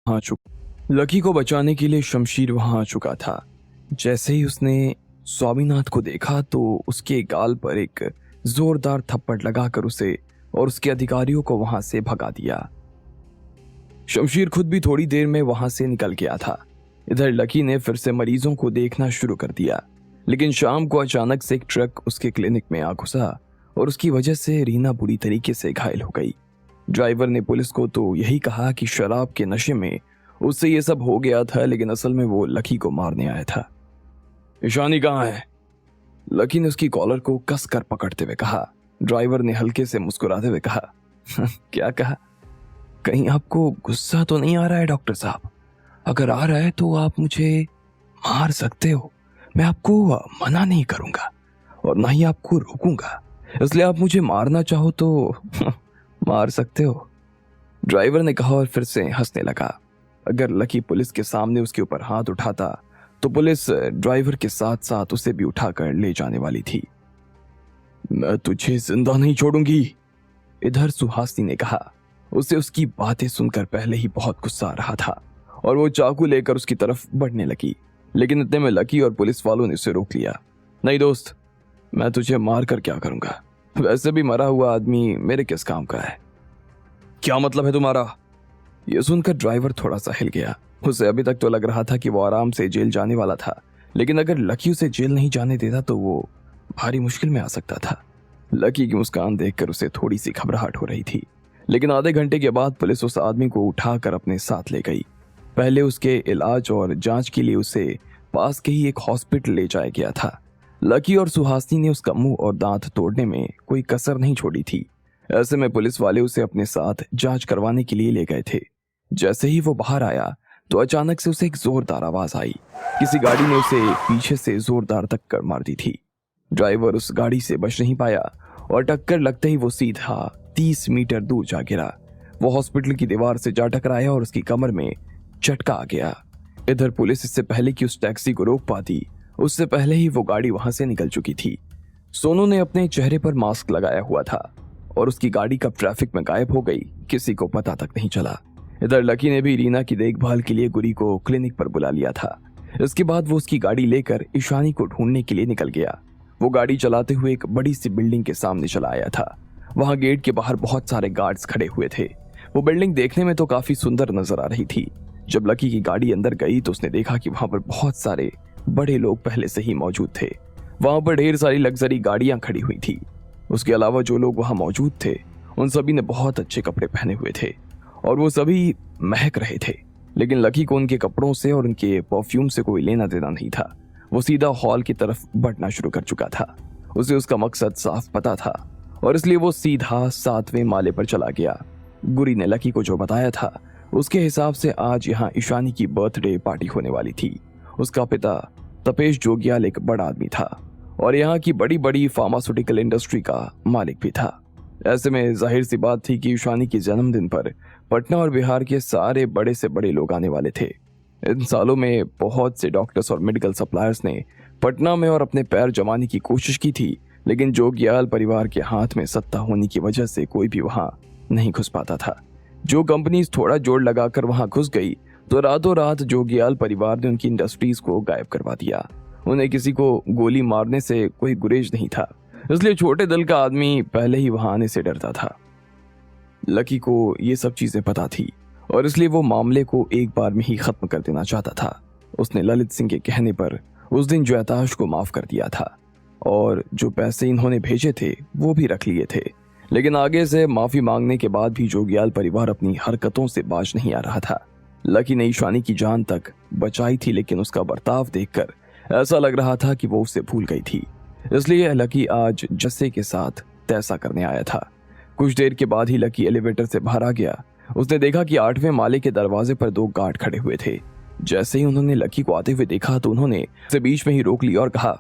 आ चुका। लकी को बचाने के लिए शमशीर वहां आ चुका था। जैसे ही उसने स्वामीनाथ को देखा तो उसके गाल पर एक जोरदार थप्पड़ लगाकर उसे और उसके अधिकारियों को वहां से भगा दिया। शमशीर खुद भी थोड़ी देर में वहां से निकल गया था। इधर लकी ने फिर से मरीजों को देखना शुरू कर दिया, लेकिन शाम को अचानक से एक ट्रक उसके क्लिनिक में आ घुसा और उसकी वजह से रीना बुरी तरीके से घायल हो गई। ड्राइवर ने पुलिस को तो यही कहा कि शराब के नशे में उससे ये सब हो गया था, लेकिन असल में वो लकी को मारने आया था। ईशानी कहाँ है? लकी ने उसकी कॉलर को कस कर पकड़ते हुए कहा। ड्राइवर ने हल्के से मुस्कुराते हुए कहा, क्या कहा? कहीं आपको गुस्सा तो नहीं आ रहा है डॉक्टर साहब? अगर आ रहा है तो आप मुझे मार सकते हो, मैं आपको मना नहीं करूंगा और ना ही आपको रोकूंगा, इसलिए आप मुझे मारना चाहो तो मार सकते हो, ड्राइवर ने कहा और फिर से हंसने लगा। अगर लकी पुलिस के सामने उसके ऊपर हाथ उठाता तो पुलिस ड्राइवर के साथ साथ उसे भी उठाकर ले जाने वाली थी। मैं तुझे जिंदा नहीं छोड़ूंगी, इधर सुहासिनी ने कहा। उसे उसकी बातें सुनकर पहले ही बहुत गुस्सा आ रहा था और वो चाकू लेकर उसकी तरफ बढ़ने लगी, लेकिन इतने में लकी और पुलिस वालों ने उसे रोक लिया। नहीं दोस्त, मैं तुझे मार कर क्या करूंगा, वैसे भी मरा हुआ आदमी मेरे किस काम का है। क्या मतलब है तुम्हारा? यह सुनकर ड्राइवर थोड़ा सा हिल गया। उसे अभी तक तो लग रहा था कि वो आराम से जेल जाने वाला था, लेकिन अगर लकी उसे जेल नहीं जाने देता तो वो भारी मुश्किल में आ सकता था। लकी की मुस्कान देखकर उसे थोड़ी सी घबराहट हो रही थी, लेकिन आधे घंटे के बाद पुलिस उस आदमी को उठाकर अपने साथ ले गई। पहले उसके इलाज और जांच के लिए उसे पास के ही एक हॉस्पिटल ले जाया गया था। लकी और सुहासिनी ने उसका मुंह और दांत तोड़ने में कोई कसर नहीं छोड़ी थी। ऐसे में पुलिस वाले उसे अपने साथ जांच करवाने के लिए ले गए थे। जैसे ही वो बाहर आया तो अचानक से उसे एक जोरदार आवाज आई। किसी गाड़ी ने उसे पीछे से जोरदार टक्कर मार दी थी। ड्राइवर उस गाड़ी से बच नहीं पाया और टक्कर लगते ही वो सीधा 30 मीटर दूर जा गिरा। वो हॉस्पिटल की दीवार से जा टकराया और उसकी कमर में झटका आ गया। इधर पुलिस इससे पहले कि उस टैक्सी को रोक पाती, उससे पहले ही वो गाड़ी वहां से निकल चुकी थी। सोनू ने अपने चेहरे पर मास्क लगाया हुआ था और उसकी गाड़ी कब ट्रैफिक में गायब हो गई किसी को पता तक नहीं चला। इधर लकी ने भी रीना की देखभाल के लिए गुरी को क्लिनिक पर बुला लिया था। इसके बाद वो उसकी गाड़ी लेकर ईशानी को ढूंढने के लिए निकल गया। वो गाड़ी चलाते हुए एक बड़ी सी बिल्डिंग के सामने चला आया था। वहां गेट के बाहर बहुत सारे गार्ड्स खड़े हुए थे। वो बिल्डिंग देखने में तो काफी सुंदर नजर आ रही थी। जब लकी की गाड़ी अंदर गई तो उसने देखा कि वहां पर बहुत सारे बड़े लोग पहले से ही मौजूद थे। वहां पर ढेर सारी लग्जरी गाड़ियां खड़ी हुई थी। उसके अलावा जो लोग वहां मौजूद थे उन सभी ने बहुत अच्छे कपड़े पहने हुए थे और वो सभी महक रहे थे, लेकिन लकी को उनके कपड़ों से और उनके परफ्यूम से कोई लेना देना नहीं था। वो सीधा हॉल की तरफ बढ़ना शुरू कर चुका था। उसे उसका मकसद साफ पता था और इसलिए वो सीधा 7वें माले पर चला गया। गुरी ने लकी को जो बताया था उसके हिसाब से आज यहाँ ईशानी की बर्थडे पार्टी होने वाली थी। उसका पिता तपेश जोगियाल एक बड़ा आदमी था और यहाँ की बड़ी बड़ी फार्मास्यूटिकल इंडस्ट्री का मालिक भी था। ऐसे में जाहिर सी बात थी कि ईशानी के जन्मदिन पर पटना और बिहार के सारे बड़े से बड़े लोग आने वाले थे। इन सालों में बहुत से डॉक्टर्स और मेडिकल सप्लायर्स ने पटना में और अपने पैर जमाने की कोशिश की थी, लेकिन जोगियाल परिवार के हाथ में सत्ता होने की वजह से कोई भी वहां नहीं घुस पाता था। जो कंपनीज थोड़ा जोड़ लगाकर वहां घुस गई तो रातों रात जोगियाल परिवार ने उनकी इंडस्ट्रीज को गायब करवा दिया। उन्हें किसी को गोली मारने से कोई गुरेज नहीं था, इसलिए छोटे दिल का आदमी पहले ही वहां आने से डरता था। लकी को ये सब चीजें पता थी और इसलिए वो मामले को एक बार में ही खत्म कर देना चाहता था। उसने ललित सिंह के कहने पर उस दिन जयताश को माफ कर दिया था और जो पैसे इन्होंने भेजे थे वो भी रख लिए थे, लेकिन आगे से माफी मांगने के बाद भी जोगियाल परिवार अपनी हरकतों से बाज नहीं आ रहा था। लकी ने ईशानी की जान तक बचाई थी, लेकिन उसका बर्ताव देखकर ऐसा लग रहा था कि वो उसे भूल गई थी। इसलिए लकी आज जस्से के साथ तैसा करने आया था। कुछ देर के बाद ही लकी एलिवेटर से बाहर आ गया। उसने देखा कि 8वें माले के दरवाजे पर 2 गार्ड खड़े हुए थे। जैसे ही उन्होंने लकी को आते हुए देखा तो उन्होंने उसे बीच में ही रोक लिया और कहा,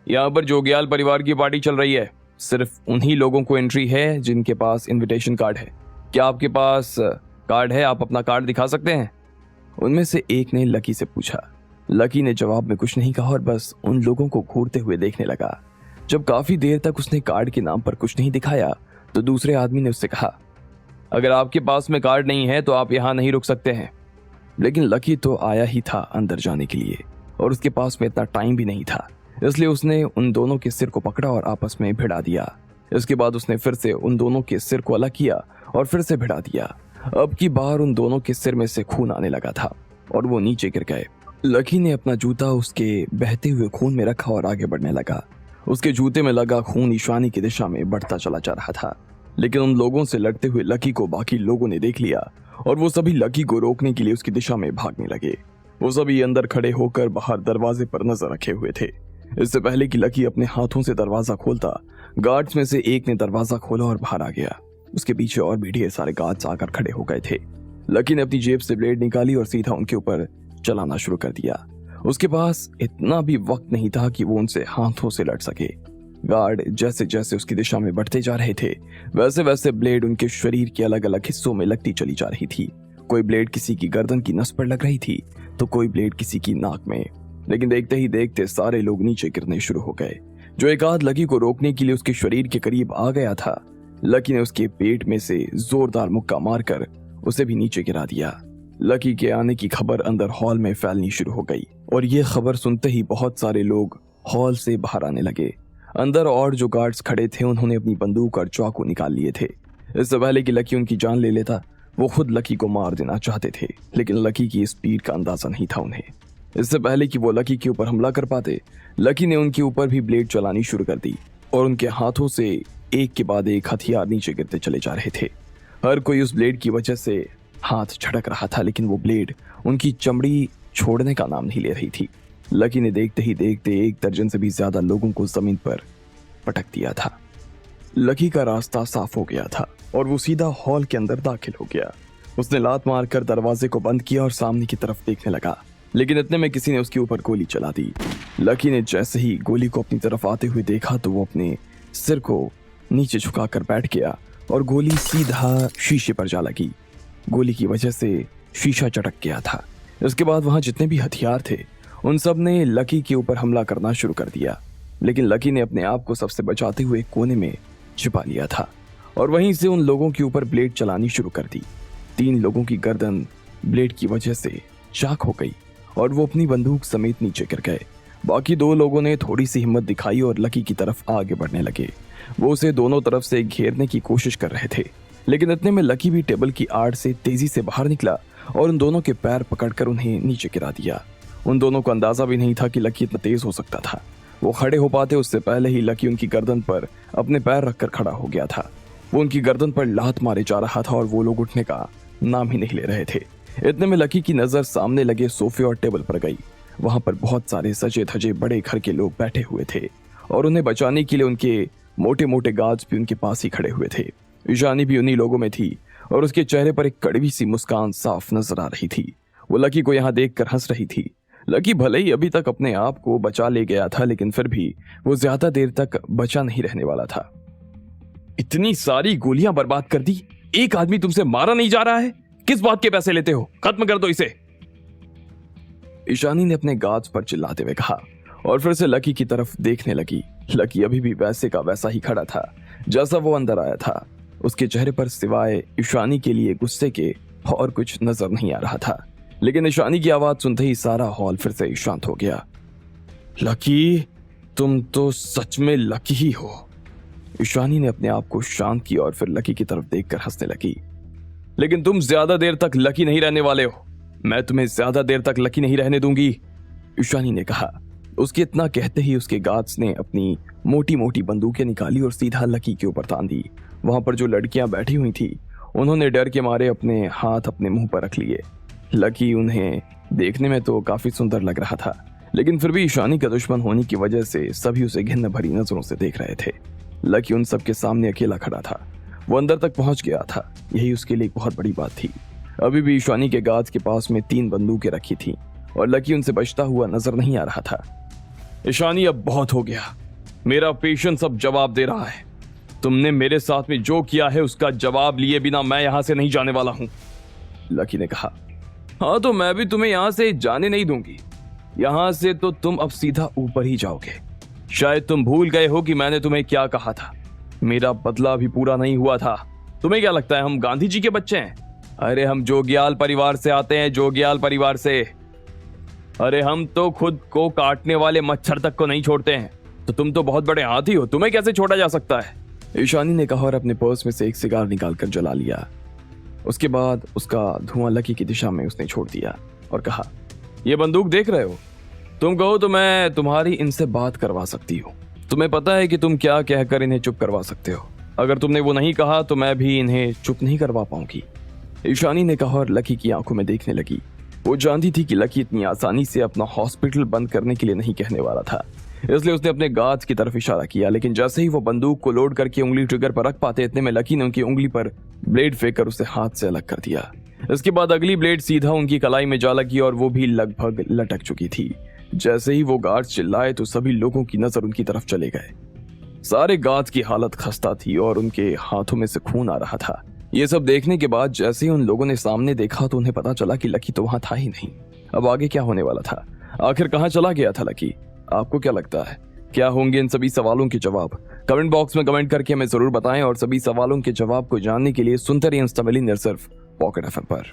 यहाँ पर जोगियाल परिवार की पार्टी चल रही है, सिर्फ उन्हीं लोगों को एंट्री है जिनके पास इनविटेशन कार्ड है। क्या आपके पास कार्ड है? आप अपना कार्ड दिखा सकते हैं? उनमें से एक ने लकी से पूछा। लकी ने जवाब में कुछ नहीं कहा और बस उन लोगों को घूरते हुए देखने लगा। जब काफी देर तक उसने कार्ड के नाम पर कुछ नहीं दिखाया तो दूसरे आदमी ने उससे कहा, अगर आपके पास में कार्ड नहीं है तो आप यहाँ नहीं रुक सकते हैं। लेकिन लकी तो आया ही था अंदर जाने के लिए और उसके पास में इतना टाइम भी नहीं था, इसलिए उसने उन दोनों के सिर को पकड़ा और आपस में भिड़ा दिया। इसके बाद उसने फिर से उन दोनों के सिर को अलग किया और फिर से भिड़ा दिया। अब की बार उन दोनों के सिर में से खून आने लगा था और वो नीचे गिर गए। लकी ने अपना जूता उसके बहते हुए खून में रखा और आगे बढ़ने लगा। उसके जूते में लगा खून ईशानी की दिशा में बढ़ता चला जा रहा था, लेकिन उन लोगों से लड़ते हुए लकी को बाकी लोगों ने देख लिया और वो सभी लकी को रोकने के लिए उसकी दिशा में भागने लगे। वो सभी अंदर खड़े होकर बाहर दरवाजे पर नजर रखे हुए थे। इससे पहले कि लकी अपने हाथों से दरवाजा खोलता, गार्ड्स में से एक ने दरवाजा खोला और बाहर आ गया। उसके पीछे और भी ढेर सारे गार्ड्स आकर खड़े हो गए थे। लकी ने अपनी जेब से ब्लेड निकाली और सीधा उनके ऊपर चलाना शुरू कर दिया। उसके पास इतना भी वक्त नहीं था कि वो उनसे हाथों से लड़ सके। गार्ड जैसे जैसे उसकी दिशा में बढ़ते जा रहे थे, वैसे वैसे ब्लेड उनके शरीर के अलग अलग हिस्सों में लगती चली जा रही थी। कोई ब्लेड किसी की गर्दन की नस पर लग रही थी तो कोई ब्लेड किसी की नाक में। लेकिन देखते ही देखते सारे लोग नीचे गिरने शुरू हो गए। जो एक आध लकी को रोकने के लिए उसके शरीर के करीब आ गया था, लकी ने उसके पेट में से जोरदार मुक्का मारकर उसे भी नीचे गिरा दिया। लकी के आने की खबर अंदर हॉल में फैलनी शुरू हो गई और ये खबर सुनते ही बहुत सारे लोग हॉल से बाहर आने लगे। अंदर और जो गार्ड्स खड़े थे उन्होंने अपनी बंदूक और चाकू निकाल लिए थे। इससे पहले कि लकी उनकी जान ले लेता, वो खुद लकी को मार देना चाहते थे, लेकिन लकी की स्पीड का अंदाजा नहीं था उन्हें। इससे पहले कि वो लकी के ऊपर हमला कर पाते, लकी ने उनके ऊपर भी ब्लेड चलानी शुरू कर दी और उनके हाथों से एक के बाद एक हथियार नीचे गिरते चले जा रहे थे। हर कोई उस ब्लेड की वजह से हाथ झटक रहा था, लेकिन वो ब्लेड उनकी चमड़ी छोड़ने का नाम नहीं ले रही थी। लकी ने देखते ही देखते 1 दर्जन से भी ज्यादा लोगों को जमीन पर पटक दिया था। लकी का रास्ता साफ हो गया था और वो सीधा हॉल के अंदर दाखिल हो गया। उसने लात मारकर दरवाजे को बंद किया और सामने की तरफ देखने लगा, लेकिन इतने में किसी ने उसके ऊपर गोली चला दी। लकी ने जैसे ही गोली को अपनी तरफ आते हुए देखा तो वो अपने सिर को नीचे झुकाकर बैठ गया और गोली सीधा शीशे पर जा लगी। गोली की वजह से शीशा चटक गया था। इसके बाद वहां जितने भी हथियार थे उन सब ने लकी के ऊपर हमला करना शुरू कर दिया, लेकिन लकी ने अपने आप को सबसे बचाते हुए कोने में छिपा लिया था और वहीं से उन लोगों के ऊपर ब्लेड चलानी शुरू कर दी। 3 लोगों की गर्दन ब्लेड की वजह से चाक हो गई और वो अपनी बंदूक समेत नीचे गिर गए। बाकी 2 लोगों ने थोड़ी सी हिम्मत दिखाई और लकी की तरफ आगे बढ़ने लगे। वो उसे दोनों तरफ से घेरने की कोशिश कर रहे थे, लेकिन इतने में लकी भी टेबल की आड़ से तेजी से बाहर निकला और उन दोनों के पैर पकड़कर उन्हें नीचे गिरा दिया। उन दोनों को अंदाजा भी नहीं था कि लकी इतना तेज हो सकता था। वो खड़े हो पाते उससे पहले ही लकी उनकी गर्दन पर अपने पैर रखकर खड़ा हो गया था। वो उनकी गर्दन पर लात मारे जा रहा था और वो लोग उठने का नाम ही नहीं ले रहे थे। इतने में लकी की नजर सामने लगे सोफे और टेबल पर गई। वहां पर बहुत सारे सजे धजे बड़े घर के लोग बैठे हुए थे और उन्हें बचाने के लिए उनके मोटे मोटे गार्ड्स भी उनके पास ही खड़े हुए थे। ईशानी भी उन्हीं लोगों में थी और उसके चेहरे पर एक कड़वी सी मुस्कान साफ नजर आ रही थी। वो लकी को यहाँ देखकर हंस रही थी। लकी भले ही अभी तक अपने आप को बचा ले गया था, लेकिन फिर भी वो ज्यादा देर तक बचा नहीं रहने वाला था। इतनी सारी गोलियां बर्बाद कर दी, एक आदमी तुमसे मारा नहीं जा रहा है, किस बात के पैसे लेते हो? खत्म कर दो इसे। ईशानी ने अपने गार्ड्स पर चिल्लाते हुए कहा और फिर से लकी की तरफ देखने लगी। लकी अभी भी वैसे का वैसा ही खड़ा था जैसा वो अंदर आया था। उसके चेहरे पर सिवाय ईशानी के लिए गुस्से के और कुछ नजर नहीं आ रहा था, लेकिन ईशानी की आवाज सुनते ही सारा हॉल फिर से शांत हो गया। लकी, तुम तो सच में लकी ही हो। ईशानी ने अपने आप को शांत किया और फिर लकी की तरफ देखकर हंसने लगी। लेकिन तुम ज्यादा देर तक लकी नहीं रहने वाले हो, मैं तुम्हें ज्यादा देर तक लकी नहीं रहने दूंगी, ईशानी ने कहा। उसके इतना कहते ही उसके गार्ड्स ने अपनी मोटी मोटी बंदूकें निकाली और सीधा लकी के ऊपर तान दी। वहां पर जो लड़कियां बैठी हुई थी उन्होंने डर के मारे अपने हाथ अपने मुंह पर रख लिए। लकी उन्हें देखने में तो काफी सुंदर लग रहा था, लेकिन फिर भी ईशानी का दुश्मन होने की वजह से सभी उसे घिन्न भरी नजरों से देख रहे थे। लकी उन सबके सामने अकेला खड़ा था। वो अंदर तक पहुंच गया था, यही उसके लिए एक बहुत बड़ी बात थी। अभी भी ईशानी के गार्ड्स के पास में 3 बंदूकें रखी थी और लकी उनसे बचता हुआ नजर नहीं आ रहा था। ईशानी, अब बहुत हो गया, मेरा पेशेंस अब जवाब दे रहा है। तुमने मेरे साथ में जो किया है उसका जवाब लिए बिना मैं यहां से नहीं जाने वाला हूं, लकी ने कहा। हाँ, तो मैं भी तुम्हें यहां से जाने नहीं दूंगी। यहां से तो तुम अब सीधा ऊपर ही जाओगे। शायद तुम भूल गए हो कि मैंने तुम्हें क्या कहा था। मेरा बदला भी पूरा नहीं हुआ था। तुम्हें क्या लगता है हम गांधी जी के बच्चे हैं? अरे हम जोग्याल परिवार से आते हैं, जोग्याल परिवार से। अरे हम तो खुद को काटने वाले मच्छर तक को नहीं छोड़ते हैं, तो तुम तो बहुत बड़े हाथी हो, तुम्हें कैसे छोड़ा जा सकता है? ईशानी ने कहा और अपने पर्स में से एक सिगार निकालकर जला लिया। उसके बाद उसका धुआं लकी की दिशा में उसने छोड़ दिया और कहा, ये बंदूक देख रहे हो? तुम कहो तो मैं तुम्हारी इनसे बात करवा सकती हूँ। तुम्हें पता है कि तुम क्या कहकर इन्हें चुप करवा सकते हो। अगर तुमने वो नहीं कहा तो मैं भी इन्हें चुप नहीं करवा पाऊंगी। ईशानी ने कहा और लकी की आंखों में देखने लगी। वो जानती थी कि लकी इतनी आसानी से अपना हॉस्पिटल बंद करने के लिए नहीं कहने वाला था, इसलिए उसने अपने गाज की तरफ इशारा किया। लेकिन जैसे ही वो बंदूक को लोड करके उंगली ट्रिगर पर रख पाते, इतने में लकी ने उनकी उंगली पर ब्लेड फेंककर उसे हाथ से अलग कर दिया। इसके बाद अगली ब्लेड सीधा उनकी कलाई में जा लगी और वो भी लगभग लटक चुकी थी। जैसे ही वो गार्ड चिल्लाए तो सभी लोगों की नजर उनकी तरफ चले गए। सारे गार्ड की हालत खस्ता थी और उनके हाथों में से खून आ रहा था। ये सब देखने के बाद जैसे ही उन लोगों ने सामने देखा तो उन्हें पता चला कि लकी तो वहां था ही नहीं। अब आगे क्या होने वाला था? आखिर कहां चला गया था लकी? आपको क्या लगता है, क्या होंगे इन सभी सवालों के जवाब? कमेंट बॉक्स में कमेंट करके हमें जरूर बताएं और सभी सवालों के जवाब को जानने के लिए सुनते रहिए इंस्टा मिलियनेयर सिर्फ पॉकेट एफएम पर।